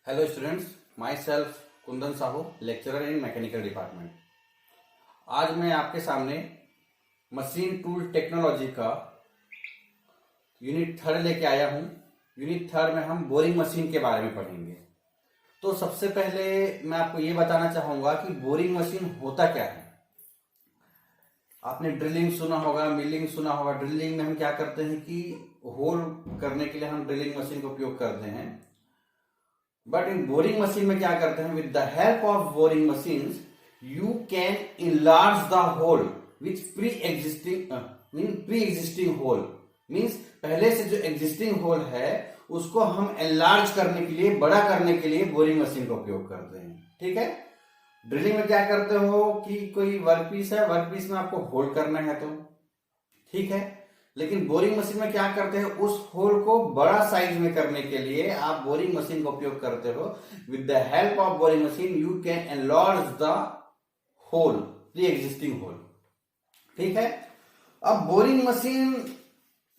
Hello students, my self Kundan Sahu, lecturer in mechanical department. आज मैं आपके सामने मशीन टूल टेक्नोलॉजी का यूनिट थर्ड लेके आया हूँ। यूनिट थर्ड में हम बोरिंग मशीन के बारे में पढ़ेंगे। तो सबसे पहले मैं आपको ये बताना चाहूँगा कि बोरिंग मशीन होता क्या है। आपने ड्रिलिंग सुना होगा, मिलिंग सुना होगा। ड्रिलिंग में हम क्या करते हैं कि होल करने के लिए हम ड्रिलिंग मशीन का उपयोग करते हैं। बट इन बोरिंग मशीन में क्या करते हैं, with the help of boring machine you can enlarge the hole which pre existing hole means पहले से जो एग्जिस्टिंग होल है उसको हम एनलार्ज करने के लिए, बड़ा करने के लिए बोरिंग मशीन का उपयोग करते हैं। ठीक है। ड्रिलिंग में क्या करते हो कि कोई वर्कपीस है, वर्कपीस में आपको होल करना है तो ठीक है। लेकिन बोरिंग मशीन में क्या करते हैं, उस होल को बड़ा साइज में करने के लिए आप बोरिंग मशीन का उपयोग करते हो। With the help of boring machine you can enlarge the hole, pre existing hole. ठीक है। अब बोरिंग मशीन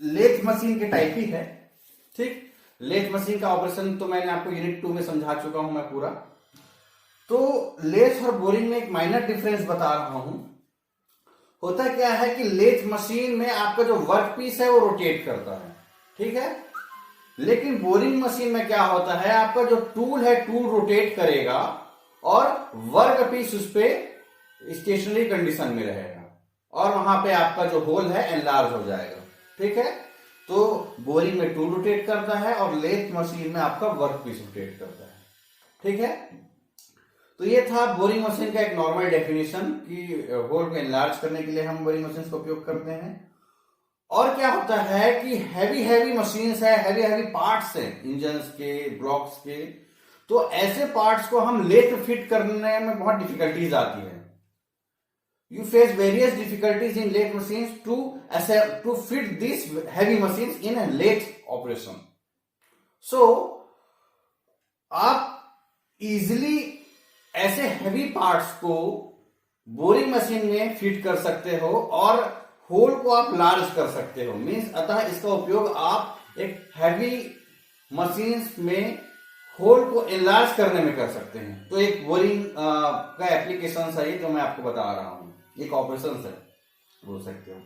लेथ मशीन के टाइप ही है। ठीक। लेथ मशीन का ऑपरेशन तो मैंने आपको यूनिट 2 में समझा चुका हूं मैं पूरा। तो लेथ और बोरिंग में एक माइनर डिफरेंस बता रहा हूं। होता क्या है कि लेथ मशीन में आपका जो वर्क पीस है वो रोटेट करता है। ठीक है। लेकिन बोरिंग मशीन में क्या होता है, आपका जो टूल है टूल रोटेट करेगा और वर्क पीस उस पर स्टेशनरी कंडीशन में रहेगा और वहां पे आपका जो होल है एनलार्ज हो जाएगा। ठीक है। तो बोरिंग में टूल रोटेट करता है और लेथ मशीन में आपका वर्क पीस रोटेट करता है। ठीक है। तो ये था बोरिंग मशीन का एक नॉर्मल डेफिनेशन कि होल को एनलार्ज करने के लिए हम बोरिंग मशीन का उपयोग करते हैं। और क्या होता है कि हैवी मशीन्स है, हैवी पार्ट्स है इंजन्स के, ब्लॉक्स के, तो ऐसे पार्ट्स को हम लेथ फिट करने में बहुत डिफिकल्टीज आती है। You face various difficulties in lathe machines to fit this heavy machines in lathe operation. So आप इजिली ऐसे हैवी पार्ट्स को बोरिंग मशीन में फिट कर सकते हो और होल को आप लार्ज कर सकते हो। मींस अतः इसका उपयोग आप एक हैवी मशीन्स में होल को एनलार्ज करने में कर सकते हैं। तो एक बोरिंग का एप्लीकेशन है ये जो मैं आपको बता रहा हूं, एक ऑपरेशन है बोल सकते हो।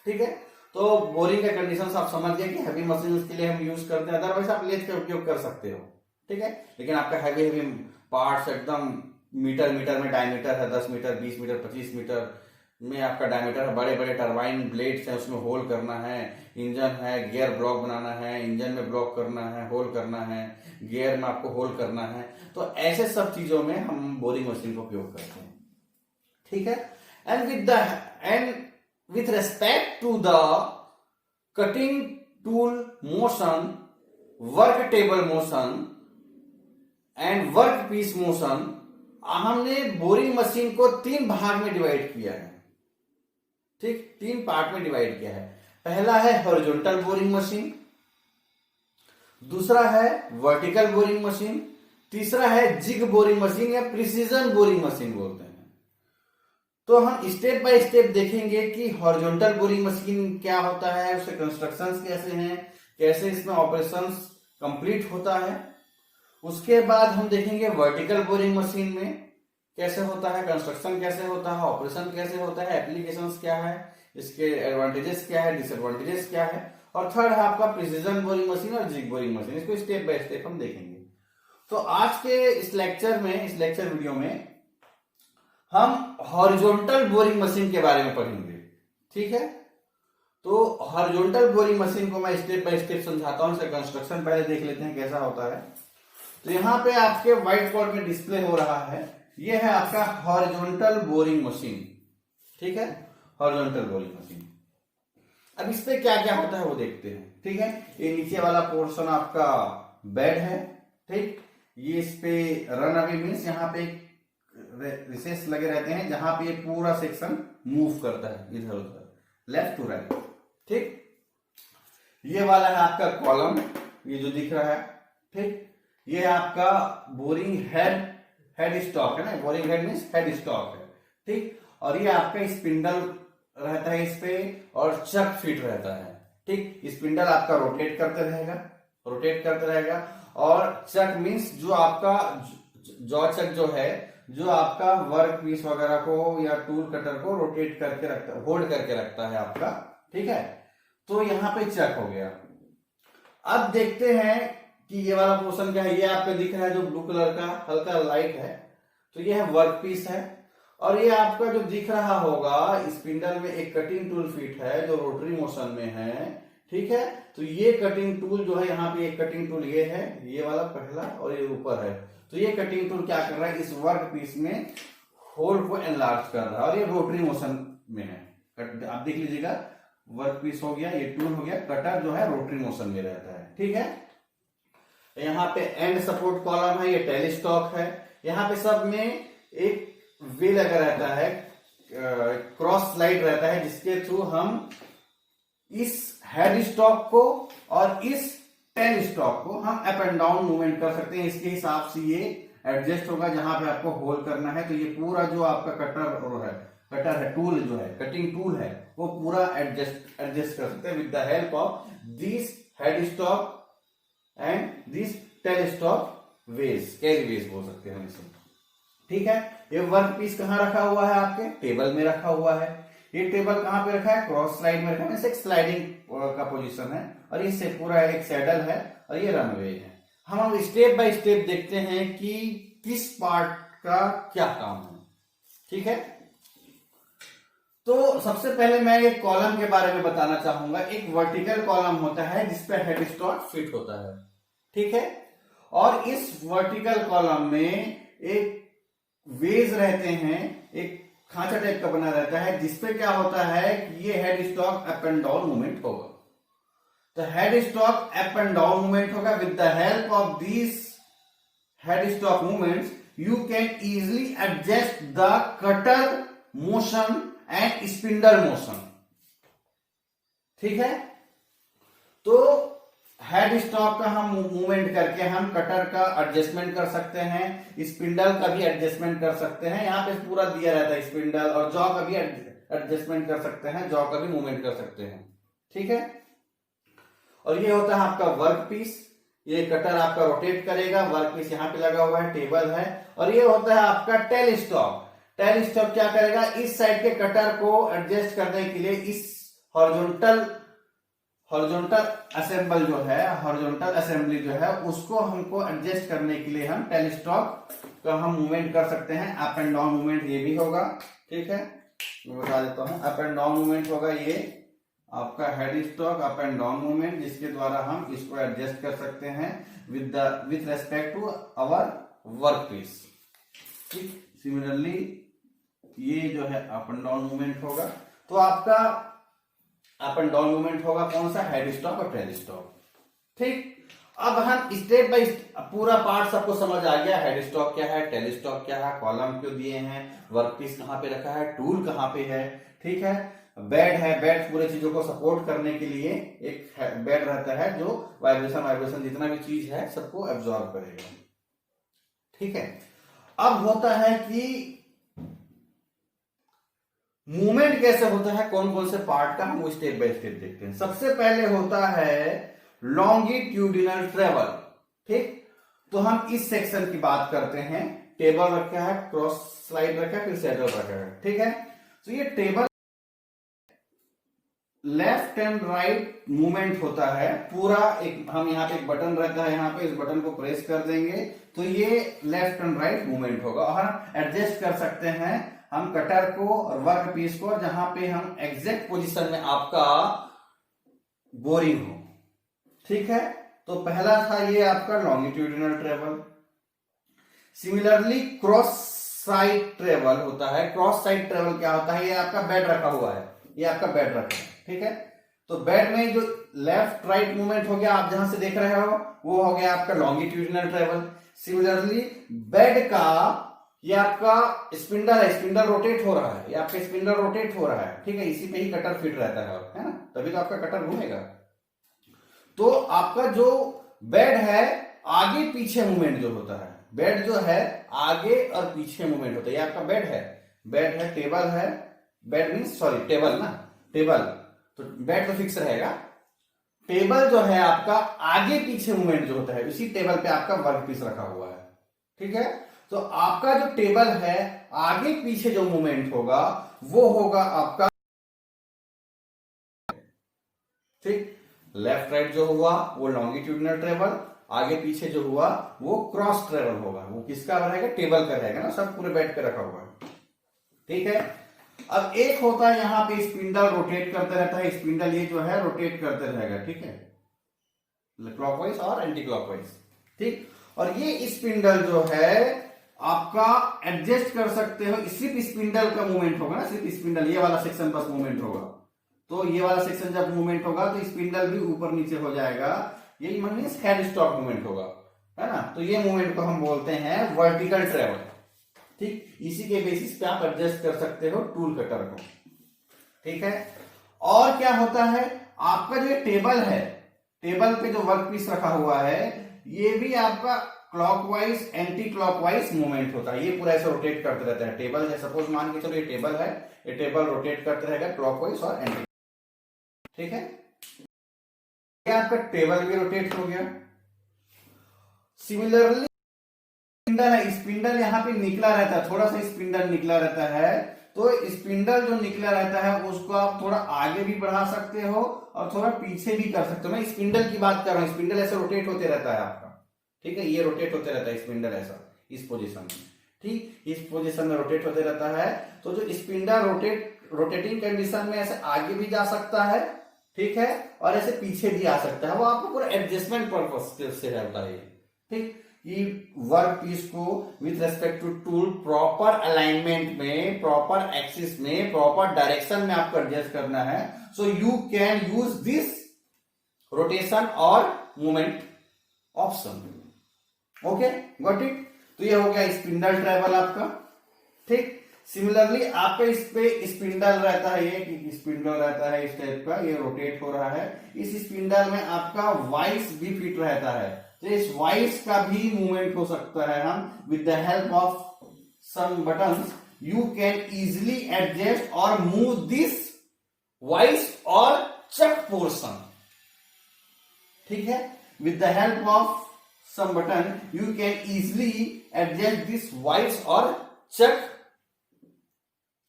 ठीक है। तो बोरिंग का कंडीशन आप समझ गए कि हैवी मशीन के लिए हम यूज करते हैं, अदरवाइज आप लेथ का उपयोग कर सकते हो। ठीक है। लेकिन आपका हैवी पार्ट्स एकदम मीटर में डायमीटर है, 10 मीटर, 20 मीटर, 25 मीटर में आपका डायमीटर है, बड़े बड़े टरबाइन ब्लेड्स हैं, उसमें होल करना है, इंजन है, गियर ब्लॉक बनाना है, इंजन में ब्लॉक करना है, होल करना है, गियर में आपको होल करना है। तो ऐसे सब चीजों में हम बोरिंग मशीन का उपयोग करते हैं। ठीक है। And with respect to the cutting tool motion, work table motion and work piece motion, हमने बोरिंग मशीन को 3 भाग में डिवाइड किया है। ठीक, 3 पार्ट में डिवाइड किया है। पहला है हॉरिजॉन्टल बोरिंग मशीन, दूसरा है वर्टिकल बोरिंग मशीन, तीसरा है जिग बोरिंग मशीन या प्रिसीजन बोरिंग मशीन बोलते हैं। तो हम स्टेप बाय स्टेप देखेंगे कि हॉरिजॉन्टल बोरिंग मशीन क्या होता है, उसके कंस्ट्रक्शंस कैसे हैं, कैसे इसमें ऑपरेशंस कंप्लीट होता है। उसके बाद हम देखेंगे वर्टिकल बोरिंग मशीन में कैसे होता है, कंस्ट्रक्शन कैसे होता है, ऑपरेशन कैसे होता है, एप्लीकेशंस क्या है, इसके एडवांटेजेस क्या है, डिसएडवांटेजेस क्या है। और थर्ड है आपका प्रिसीजन बोरिंग मशीन और जिग बोरिंग मशीन। इसको स्टेप बाय स्टेप हम देखेंगे। तो आज के इस लेक्चर वीडियो में हम हॉरिजॉन्टल बोरिंग मशीन के बारे में पढ़ेंगे। ठीक है। तो हॉरिजॉन्टल बोरिंग मशीन को मैं स्टेप बाय स्टेप समझाता हूं। इसका कंस्ट्रक्शन पहले देख लेते हैं कैसा होता है। तो यहां पे आपके व्हाइट बोर्ड में डिस्प्ले हो रहा है, ये है आपका हॉरिजॉन्टल बोरिंग मशीन। ठीक है। Horizontal boring machine. अब इस पे क्या क्या होता है वो देखते हैं। ठीक है। ये नीचे वाला पोर्शन आपका बेड है। ठीक। ये इस पे रन अवे मीन्स यहाँ पे रिसेस लगे रहते हैं जहां पे ये पूरा सेक्शन मूव करता है इधर उधर, लेफ्ट टू राइट। ठीक। ये वाला है आपका कॉलम, ये जो दिख रहा है। ठीक। ये आपका बोरिंग हेड स्टॉक है ना, boring head means head stock है। ठीक। और ये आपका स्पिंडल रहता है इस पे और चक फिट रहता है। ठीक। स्पिंडल आपका रोटेट करते रहेगा। रोटेट करते रहेगा। और चक मीन्स जो आपका जॉ चक जो है, जो आपका वर्क पीस वगैरह को या टूल कटर को रोटेट करके रखता है, होल्ड करके रखता है आपका, ठीक है। तो यहां पे चक हो गया। अब देखते हैं कि ये वाला पोर्शन क्या है। ये आपको दिख रहा है जो ब्लू कलर का हल्का लाइट है, तो ये है वर्क पीस है। और ये आपका जो दिख रहा होगा स्पिंडल में एक कटिंग टूल फिट है जो रोटरी मोशन में है, ठीक है। तो ये कटिंग टूल जो है, यहाँ पे एक कटिंग टूल ये है, ये वाला पहला, और ये ऊपर है। तो ये कटिंग टूल क्या कर रहा है, इस वर्क पीस में होल को एनलार्ज कर रहा है, और ये रोटरी मोशन में है। आप देख लीजिएगा, वर्क पीस हो गया, ये टूल हो गया, कटर जो है रोटरी मोशन में रहता है, ठीक है। यहाँ पे एंड सपोर्ट कॉलम है, ये टेलीस्टॉक है। यहाँ पे सब में एक वे लगा रहता है, क्रॉस स्लाइड रहता है, जिसके थ्रू हम इस हेड स्टॉक को और इस टेल स्टॉक को हम अप एंड डाउन मूवमेंट कर सकते हैं। इसके हिसाब से ये एडजस्ट होगा जहां पे आपको होल करना है। तो ये पूरा जो आपका कटर है, टूल जो है, कटिंग टूल है, वो पूरा एडजस्ट कर सकते हैं with the help of this head stock and this tail stock ways, carry ways बोल सकते हैं हम इसे, ठीक है। ये वर्क पीस कहाँ रखा हुआ है, आपके टेबल में रखा हुआ है। ये टेबल कहाँ पे रखा है, क्रॉस स्लाइड में रखा है, एक स्लाइडिंग का पोजीशन है, और ये पूरा एक सैडल है, और ये रनवे है। हम स्टेप बाय स्टेप देखते हैं कि किस पार्ट का क्या काम है, ठीक है। तो सबसे पहले मैं एक कॉलम के बारे में बताना चाहूंगा। एक वर्टिकल कॉलम होता है जिसपे हेड स्टॉक फिट होता है, ठीक है। और इस वर्टिकल कॉलम में एक वेज रहते हैं, एक खांचा टाइप का बना रहता है, जिसपे क्या होता है कि ये head stock up and down movement होगा। तो head stock up and down movement होगा। With the help of this head stock movements you can easily adjust the cutter motion and spindle motion, ठीक है। तो हेड स्टॉक का हम movement करके हम कटर का एडजस्टमेंट कर सकते हैं, स्पिंडल का भी एडजस्टमेंट कर सकते हैं। यहाँ पे पूरा दिया रहता है स्पिंडल, और जॉ का भी एडजस्टमेंट कर सकते हैं, जॉ का भी मूवमेंट कर सकते हैं, ठीक है। और ये होता है आपका वर्क पीस। ये कटर आपका रोटेट करेगा, वर्क पीस यहाँ पे लगा हुआ है, टेबल है। और ये होता है आपका टेल स्टॉक। टेल स्टॉक क्या करेगा, इस साइड के कटर को एडजस्ट करने के लिए इस हॉरिजॉन्टल असेंबल जो है, हॉरिजॉन्टल असेंबली जो है, उसको हमको एडजस्ट करने के लिए हम टेल स्टॉक का हम मूवमेंट कर सकते हैं। अप एंड डाउन मूवमेंट ये भी होगा, ठीक है। मैं बता देता हूं, अप एंड डाउन मूवमेंट होगा ये आपका head stock up and down movement, जिसके द्वारा हम इसको एडजस्ट कर सकते हैं with respect to our work piece, ठीक। सिमिलरली ये जो है अप एंड डाउन मूवमेंट होगा। तो आपका अप एंड डाउन मूवमेंट होगा कौन सा, हेड स्टॉक और टेल स्टॉक, ठीक। अब हम स्टेप बाय पूरा पार्ट सबको समझ आ गया, हेड स्टॉक क्या है, टेल स्टॉक क्या है, कॉलम क्यों दिए हैं, वर्क पीस कहां पे रखा है, टूल कहां पे है, ठीक है। बेड है, बेड पूरे चीजों को सपोर्ट करने के लिए एक बेड रहता है जो वाइब्रेशन जितना भी चीज है सबको एब्जॉर्ब करेगा, ठीक है। अब होता है कि मूवमेंट कैसे होता है, कौन कौन से पार्ट का, हम स्टेप बाय स्टेप देखते हैं। सबसे पहले होता है लॉन्गिट्यूडिनल ट्रेवल, ठीक। तो हम इस सेक्शन की बात करते हैं। टेबल रखा है, क्रॉस स्लाइड रखा है, फिर सैडल रखा है, ठीक है। तो ये table left and right movement होता है पूरा। एक हम यहाँ पे एक बटन रहता है, यहाँ पे इस बटन को प्रेस कर देंगे तो ये लेफ्ट एंड राइट मूवमेंट होगा। और हम एडजस्ट कर सकते हैं हम कटर को और वर्क पीस को, जहां पे हम एग्जैक्ट पोजीशन में आपका बोरिंग हो, ठीक है। तो पहला था ये आपका longitudinal travel. Similarly cross side travel होता है। क्रॉस साइड ट्रेवल क्या होता है, ये आपका बेड रखा हुआ है, ये आपका बेड रखा है, ठीक है। तो बेड में जो लेफ्ट राइट मूवमेंट हो गया, आप जहां से देख रहे हो वो हो गया आपका लॉन्गिट्यूडिनल ट्रेवल। सिमिलरली बेड का ये आपका स्पिंडल है, स्पिंडल रोटेट हो रहा है, ये आपका स्पिंडल रोटेट हो रहा है, ठीक है। इसी पे ही कटर फिट रहता है ना, तभी तो आपका कटर घूमेगा। तो आपका जो बेड है आगे पीछे मूवमेंट जो होता है, बेड जो है आगे और पीछे मूवमेंट होता है। ये आपका बेड है, टेबल है, बेड मीन्स सॉरी टेबल ना, टेबल। तो बेड तो फिक्स रहेगा, टेबल जो है आपका आगे पीछे मूवमेंट जो होता है, उसी टेबल पे आपका वर्क पीस रखा हुआ है। ठीक है, तो आपका जो टेबल है आगे पीछे जो मूवमेंट होगा वो होगा आपका, ठीक, लेफ्ट राइट जो हुआ वो लॉन्गिट्यूडिनल ट्रेवल, आगे पीछे जो हुआ वो क्रॉस ट्रेवल होगा। वो किसका रहेगा? टेबल का रहेगा ना, सब पूरे बेड पे रखा हुआ है। ठीक है, अब एक होता है यहां पे स्पिंडल रोटेट करते रहता है, स्पिंडल ये जो है रोटेट करते रहेगा, ठीक है, क्लॉकवाइज और एंटी क्लॉकवाइज। ठीक, और ये स्पिंडल जो है आपका एडजस्ट कर सकते हो, सिर्फ स्पिंडल का मूवमेंट होगा ना, सिर्फ स्पिंडल ये वाला सेक्शन बस मूवमेंट होगा। तो ये वाला सेक्शन जब मूवमेंट होगा तो स्पिंडल भी ऊपर नीचे हो जाएगा, यही मींस हेड स्टॉक मूवमेंट होगा, है ना। तो ये मूवमेंट को हम बोलते हैं वर्टिकल ट्रेवल। ठीक, इसी के बेसिस पे आप एडजस्ट कर सकते हो टूल कटर को। ठीक है, और क्या होता है, आपका जो टेबल है, टेबल पे जो वर्क पीस रखा हुआ है ये भी आपका क्लॉकवाइज एंटी क्लॉकवाइज मूवमेंट होता है, ये पूरा ऐसे रोटेट करते रहता है। टेबल है, सपोज मान के चलो ये टेबल है, ये टेबल रोटेट करते रहेगा क्लॉकवाइज और एंटी। ठीक है, ये आपका टेबल भी रोटेट हो गया। सिमिलरली स्पिंडल है, स्पिंडल यहाँ पे निकला रहता है, थोड़ा सा स्पिंडल निकला रहता है, तो स्पिंडल जो निकला रहता है उसको आप थोड़ा आगे भी बढ़ा सकते हो और थोड़ा पीछे भी कर सकते हो। मैं स्पिंडल की बात कर रहा हूँ, स्पिंडल ऐसे रोटेट होते रहता है आपका। ठीक है, ये रोटेट होते रहता है स्पिंडल ऐसा, इस पोजीशन में। ठीक, इस पोजीशन में रोटेट होते रहता है, तो जो स्पिंडल रोटेटिंग कंडीशन में ऐसे आगे भी जा सकता है, ठीक है, और ऐसे पीछे भी आ सकता है। वो आपको पूरा एडजस्टमेंट पर्पस से रहता है। ठीक, कि वर्क पीस को with respect to tool proper alignment में, प्रॉपर एक्सिस में, प्रॉपर डायरेक्शन में आपको एडजस्ट करना है। So you can use this rotation और movement option. Okay, got it. तो ये हो गया स्पिंडल ट्रेवल आपका। ठीक, सिमिलरली आपका इस पे स्पिंडल रहता है, ये स्पिंडल रहता है इस टाइप का, ये रोटेट हो रहा है। इस स्पिंडल में आपका वाइस भी फिट रहता है, तो इस वाइस का भी मूवमेंट हो सकता है। हम with the help of some buttons you can easily adjust और मूव दिस वाइस और चक पोर्शन। ठीक है, with the help of some button you can easily adjust this vice और चक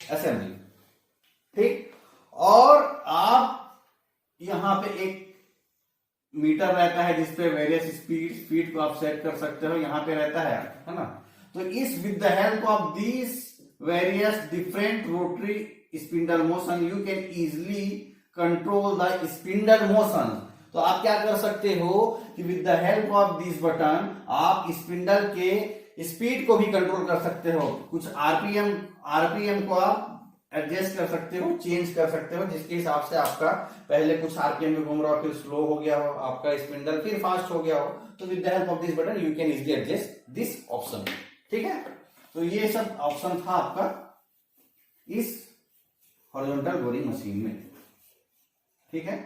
असेंबली। ठीक, और आप यहां पे एक मीटर रहता है जिसपे वेरियस स्पीड को आप सेट कर सकते हो, यहां पे रहता है ना। तो इस with the help of this various different rotary spindle motion you can easily control the spindle motion. तो आप क्या कर सकते हो कि with the help of this button आप स्पिंडल के स्पीड को भी कंट्रोल कर सकते हो। कुछ आरपीएम को आप एडजस्ट कर सकते हो, चेंज कर सकते हो, जिसके हिसाब से आपका पहले कुछ आरपीएम में घूम रहा हो, फिर स्लो हो गया हो आपका स्पिंडल, फिर फास्ट हो गया हो। तो with the help of this button you can easily adjust this option. ठीक है, तो ये सब ऑप्शन था आपका इस हॉरिजॉन्टल बोरिंग मशीन में। ठीक है,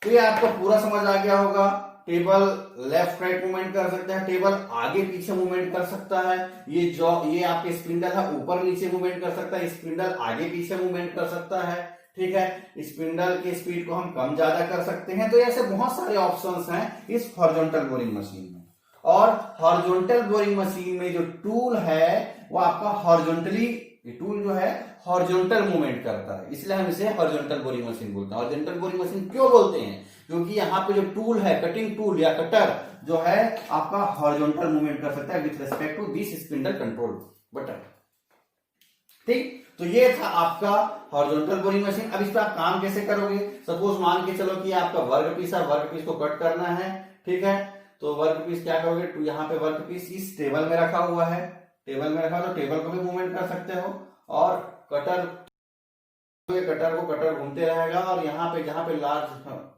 तो ये आपको पूरा समझ आ गया होगा। टेबल लेफ्ट राइट मूवमेंट कर सकता है, टेबल आगे पीछे मूवमेंट कर सकता है, ये आपके स्पिंडल है ऊपर नीचे मूवमेंट कर सकता है, स्पिंडल आगे पीछे मूवमेंट कर सकता है। ठीक है, स्पिंडल की स्पीड को हम कम ज्यादा कर सकते हैं। तो ऐसे बहुत सारे ऑप्शंस हैं इस हॉरिजॉन्टल बोरिंग मशीन में। और हॉरिजॉन्टल बोरिंग मशीन में जो टूल है वो आपका हॉरिजॉन्टली, टूल जो है हॉरिजॉन्टल मूवमेंट करता है, इसलिए हम इसे हॉरिजॉन्टल बोरिंग मशीन बोलते हैं। हॉरिजॉन्टल बोरिंग मशीन क्यों बोलते हैं? क्योंकि यहाँ पे जो टूल है, कटिंग टूल या कटर जो है आपका हॉरिजॉन्टल मूवमेंट कर सकता है with respect to this spindle control button. ठीक, तो ये था आपका हॉरिजॉन्टल बोरिंग मशीन। अब इस पर आप काम कैसे करोगे? सपोज मान के चलो कि आपका वर्क पीस है, वर्क पीस को कट करना है। ठीक है, तो वर्क पीस क्या करोगे, तो यहाँ पे वर्क पीस इस टेबल में रखा हुआ है, टेबल में रखा, तो टेबल को भी मूवमेंट कर सकते हो। और कटर को कटर घूमते रहेगा, और यहाँ पे जहां पे लार्ज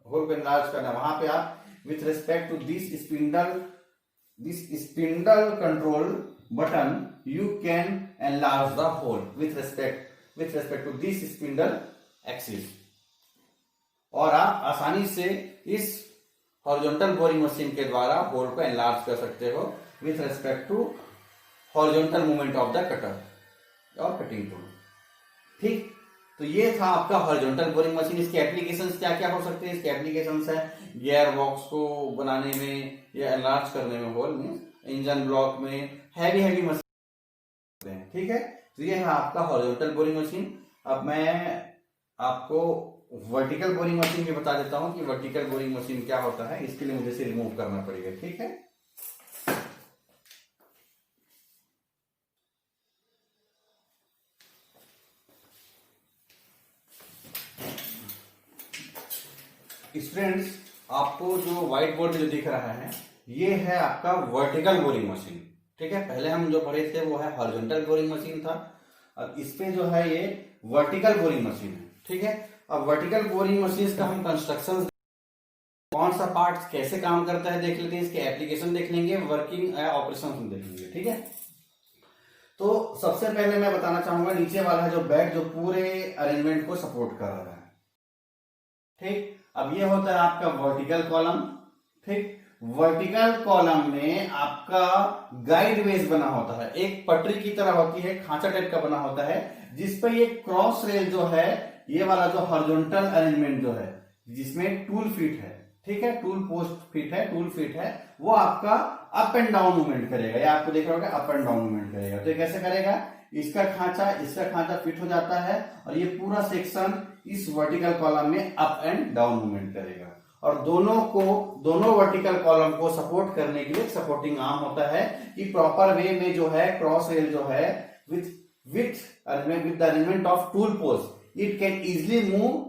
होल को एनलार्ज करना, वहां पे आप with respect to this spindle control button you can enlarge the hole with respect to this spindle axis. और आप आसानी से इस हॉरिजॉन्टल बोरिंग मशीन के द्वारा होल को एनलार्ज कर सकते हो with respect to horizontal movement of the cutter और कटिंग टूल। ठीक, तो ये था आपका हॉरिजॉन्टल बोरिंग मशीन। इसके एप्लीकेशंस क्या क्या हो सकते हैं? इसके एप्लीकेशंस है, गियर बॉक्स को बनाने में या एनलार्ज करने में, होल मींस इंजन ब्लॉक में हैवी मशीन हैं, ठीक है। तो ये है आपका हॉरिजॉन्टल बोरिंग मशीन। अब मैं आपको वर्टिकल बोरिंग मशीन भी बता देता हूं कि वर्टिकल बोरिंग मशीन क्या होता है। इसके लिए मुझे इसे रिमूव करना पड़ेगा, ठीक है। स्टूडेंट्स, आपको जो व्हाइट बोर्ड में जो दिख रहा है ये है आपका वर्टिकल बोरिंग मशीन, ठीक है। पहले हम जो पढ़े थे वो है हॉरिजॉन्टल बोरिंग मशीन था। अब इस पे जो है ये वर्टिकल बोरिंग मशीन है, ठीक है। अब वर्टिकल बोरिंग मशीन का हम कंस्ट्रक्शन, कौन सा पार्ट कैसे काम करता है देख लेते हैं, इसके एप्लीकेशन देख लेंगे, वर्किंग ऑपरेशन देख लेंगे, ठीक है। तो सबसे पहले मैं बताना चाहूंगा नीचे वाला जो बेड जो पूरे अरेंजमेंट को सपोर्ट कर रहा है, ठीक। अब ये होता है आपका वर्टिकल कॉलम, ठीक। वर्टिकल कॉलम में आपका गाइड वेज बना होता है, एक पटरी की तरह होती है, खांचा टाइप का बना होता है, जिस पर ये क्रॉस रेल जो है, ये वाला जो हॉरिजॉन्टल अरेंजमेंट जो है जिसमें टूल फिट है, ठीक है, टूल पोस्ट फिट है, टूल फिट है, वो आपका अप एंड डाउन मूवमेंट करेगा। या आपको देख रहा होगा अप एंड डाउन मूवमेंट करेगा। तो ये कैसे करेगा, इसका खांचा फिट हो जाता है और ये पूरा सेक्शन इस वर्टिकल कॉलम में अप एंड डाउन मूवमेंट करेगा। और दोनों वर्टिकल कॉलम को सपोर्ट करने के लिए सपोर्टिंग आर्म होता है कि प्रॉपर वे में जो है क्रॉस रेल जो है with the arrangement of tool post it can easily move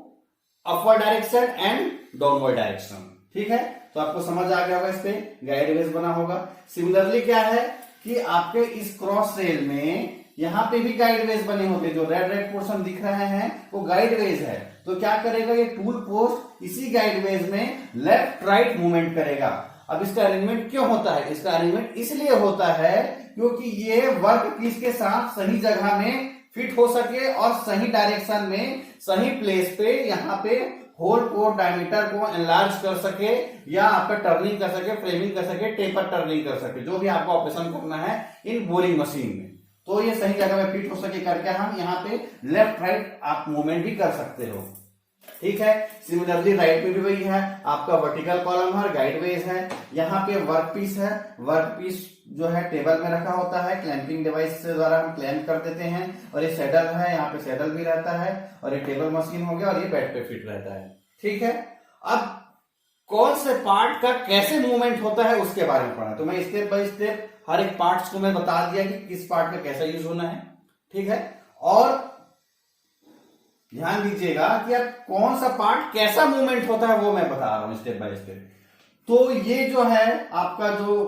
upward direction and downward direction, ठीक है। तो आपको समझ आ गया होगा, इस पे गाइड वेज बना होगा। सिमिलरली क्या है कि आपके इस क्रॉस रेल में यहां पे भी गाइड वेज बने होते हैं, जो रेड पोर्शन दिख रहे हैं वो गाइड वेज है। तो क्या करेगा ये टूल पोस्ट इसी गाइड वेज में लेफ्ट राइट मूवमेंट करेगा। अब इसका अरेंजमेंट क्यों होता है, इसका अरेंजमेंट इसलिए होता है क्योंकि ये वर्क पीस के साथ सही जगह में फिट हो सके और सही डायरेक्शन में सही प्लेस पे यहाँ पे होल को डायमीटर को एनलार्ज कर सके या आपका टर्निंग कर सके, फ्रेमिंग कर सके, टेपर टर्निंग कर सके, जो भी आपको ऑपरेशन करना है इन बोरिंग मशीन में। तो ये सही जगह में फिट हो सके करके हम यहाँ पे लेफ्ट राइट आप मूवमेंट भी कर सकते हो, ठीक है। सिमिलरली राइट में भी वही है, आपका वर्टिकल कॉलम है, गाइड वेज है, यहाँ पे वर्क पीस है, वर्क पीस जो है टेबल में रखा होता है, क्लैंपिंग डिवाइस से द्वारा हम क्लैंप कर देते हैं। और ये सैडल है, यहाँ पे सैडल भी रहता है और ये टेबल मशीन हो गया और ये बेड पे फिट रहता है, ठीक है। अब कौन से पार्ट का कैसे मूवमेंट होता है उसके बारे में पढ़ा, तो मैं स्टेप बाय स्टेप हर एक पार्ट्स को मैं बता दिया कि किस पार्ट का कैसा यूज होना है, ठीक है। और ध्यान दीजिएगा कि अब कौन सा पार्ट कैसा मूवमेंट होता है वो मैं बता रहा हूं स्टेप बाय स्टेप। तो ये जो है आपका जो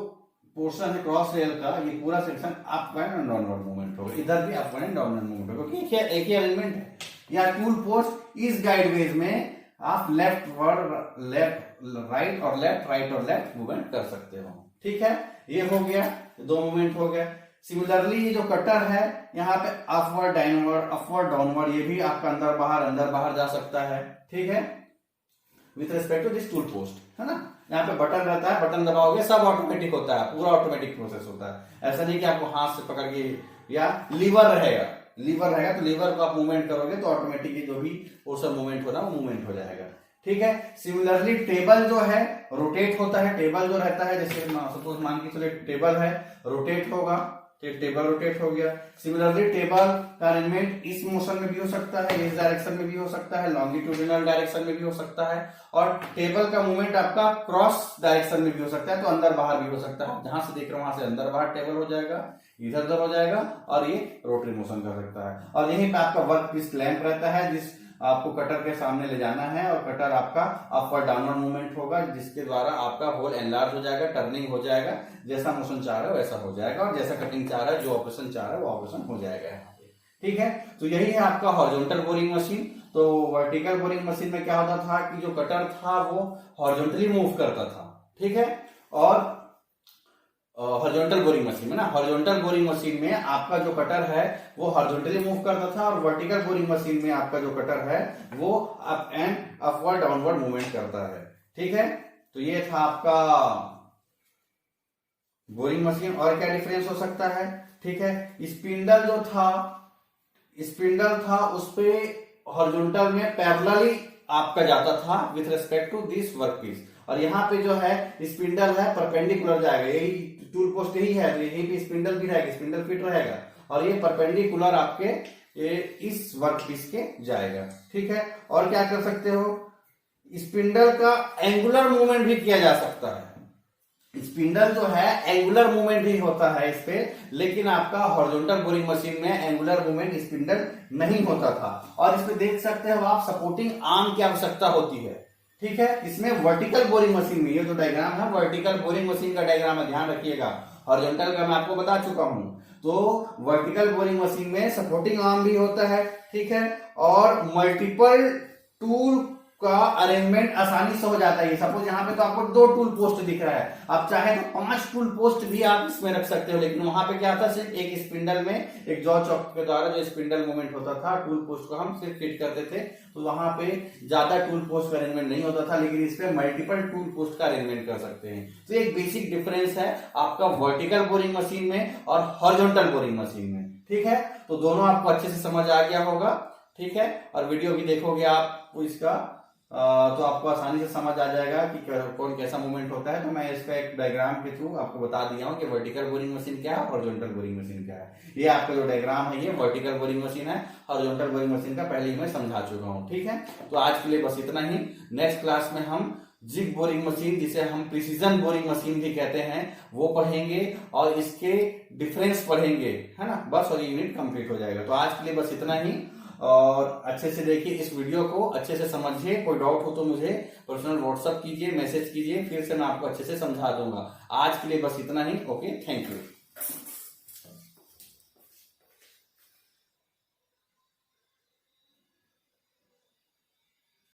पोर्शन है क्रॉस रेल का, ये पूरा section upward and downward movement होगा, इधर भी अपवर्ड एंड डाउनवर्ड मूवमेंट होगा क्योंकि एक ही अरेंजमेंट है। या टूल पोस्ट इस गाइड वेज में आप लेफ्ट राइट और लेफ्ट मूवमेंट कर सकते हो, ठीक है। ये हो गया, दो मूवमेंट हो गया। सिमिलरली ये जो कटर है यहाँ पे अपवर्ड डाउनवर्ड ये भी आपका अंदर बाहर जा सकता है, ठीक है, with respect to this tool post, है ना। यहाँ पे बटन रहता है, बटन दबाओगे सब ऑटोमेटिक होता है, पूरा ऑटोमेटिक प्रोसेस होता है। ऐसा नहीं कि आपको हाथ से पकड़ के, या लीवर रहेगा तो लीवर को आप मूवमेंट करोगे तो ऑटोमेटिकली जो भी पोर्शन मूवमेंट हो रहा है वो मूवमेंट हो जाएगा, ठीक है। सिमिलरली टेबल जो है रोटेट होता है, टेबल जो रहता है जैसे सपोज मान के चले टेबल है, रोटेट होगा, टेबल रोटेट हो गया। सिमिलरली टेबल का अरेंजमेंट इस मोशन में भी हो सकता है, इस डायरेक्शन में भी हो सकता है, लॉन्गिट्यूडिनल डायरेक्शन में भी हो सकता है, और टेबल का मूवमेंट आपका क्रॉस डायरेक्शन में भी हो सकता है, तो अंदर बाहर भी हो सकता है। जहां से देख रहा हूं वहां से अंदर बाहर टेबल हो जाएगा, इधर उधर हो जाएगा, और ये रोटरी मोशन कर सकता है। और यहीं पे आपका वर्क पीस क्लैंप रहता है जिस आपको कटर के सामने ले जाना है, और कटर आपका अपवर्ड डाउनवर्ड मूवमेंट होगा जिसके द्वारा आपका होल एनलार्ज हो जाएगा, टर्निंग हो जाएगा, जैसा मोशन चाह रहा है वैसा हो जाएगा, और जैसा कटिंग चाह रहा है, जो ऑपरेशन चाह रहा है वो ऑपरेशन हो जाएगा यहाँ पे, ठीक है। तो यही है आपका हॉरिजॉन्टल बोरिंग मशीन। तो वर्टिकल बोरिंग मशीन में क्या होता था कि जो कटर था वो हॉरिजॉन्टली मूव करता था, ठीक है। और हॉरिजॉन्टल बोरिंग मशीन में ना, हॉरिजॉन्टल बोरिंग मशीन में आपका जो कटर है वो हॉरिजॉन्टली मूव करता था, और वर्टिकल बोरिंग मशीन में आपका जो कटर है वो up and upward downward movement करता है, ठीक है। तो ये था आपका बोरिंग मशीन। और क्या डिफरेंस हो सकता है, ठीक है। स्पिंडल जो था, स्पिंडल था उस पे हॉरिजॉन्टल में पैरेलली आपका जाता था with respect to this work piece, और यहाँ पे जो है स्पिंडल है परपेंडिकुलर जाएगा, यही टूल पोस्ट यही है, तो यहीं पे स्पिंडल भी रहेगा, स्पिंडल फिट रहेगा और ये परपेंडिकुलर आपके ये इस वर्कपीस के जाएगा। ठीक है, और क्या कर सकते हो, स्पिंडल का एंगुलर मूवमेंट भी किया जा सकता है। स्पिंडल जो है एंगुलर मूवमेंट भी होता है इस पे, लेकिन आपका हॉरिजॉन्टल बोरिंग मशीन में एंगुलर मूवमेंट स्पिंडल नहीं होता था। और इसमें देख सकते हो आप सपोर्टिंग आर्म की आवश्यकता होती है। ठीक है, इसमें वर्टिकल बोरिंग मशीन में ये जो डायग्राम है वर्टिकल बोरिंग मशीन का डायग्राम है, ध्यान रखिएगा। हॉरिजॉन्टल का मैं आपको बता चुका हूं। तो वर्टिकल बोरिंग मशीन में सपोर्टिंग आर्म भी होता है, ठीक है, और मल्टीपल टूल का अरेंजमेंट आसानी से हो जाता है। सपोज यहाँ पे तो आपको 2 टूल पोस्ट दिख रहा है, आप चाहे तो 5 टूल पोस्ट भी आप इसमें रख सकते हो, लेकिन वहां पे क्या था, सिर्फ एक स्पिंडल में एक जॉ चॉक के द्वारा जो स्पिंडल मूवमेंट होता था, टूल पोस्ट को हम सिर्फ फिट करते थे, तो वहां पे ज्यादा टूल पोस्ट का अरेंजमेंट नहीं होता था। लेकिन इसपे मल्टीपल टूल पोस्ट का अरेंजमेंट कर सकते हैं। तो एक बेसिक डिफरेंस है आपका वर्टिकल बोरिंग मशीन में और हॉरिजॉन्टल बोरिंग मशीन में। ठीक है, तो दोनों आपको अच्छे से समझ आ गया होगा। ठीक है, और वीडियो भी देखोगे आप इसका तो आपको आसानी से समझ आ जाएगा कि कौन कैसा मूवमेंट होता है। तो मैं इसका एक डायग्राम के थ्रू आपको बता दिया हूं कि वर्टिकल बोरिंग मशीन क्या है, हॉरिजॉन्टल बोरिंग मशीन क्या है। ये आपका जो डायग्राम है ये वर्टिकल बोरिंग मशीन है, हॉरिजॉन्टल बोरिंग मशीन का पहले ही मैं समझा चुका हूं। ठीक है, तो आज के लिए बस इतना ही। नेक्स्ट क्लास में हम जिग बोरिंग मशीन, जिसे हम प्रिसीजन बोरिंग मशीन भी कहते हैं, वो पढ़ेंगे और इसके डिफरेंस पढ़ेंगे, है ना, बस, और यूनिट कंप्लीट हो जाएगा। तो आज के लिए बस इतना ही, और अच्छे से देखिए इस वीडियो को, अच्छे से समझिए। कोई डाउट हो तो मुझे पर्सनल व्हाट्सएप कीजिए, मैसेज कीजिए, फिर से मैं आपको अच्छे से समझा दूंगा। आज के लिए बस इतना ही। Okay, thank you.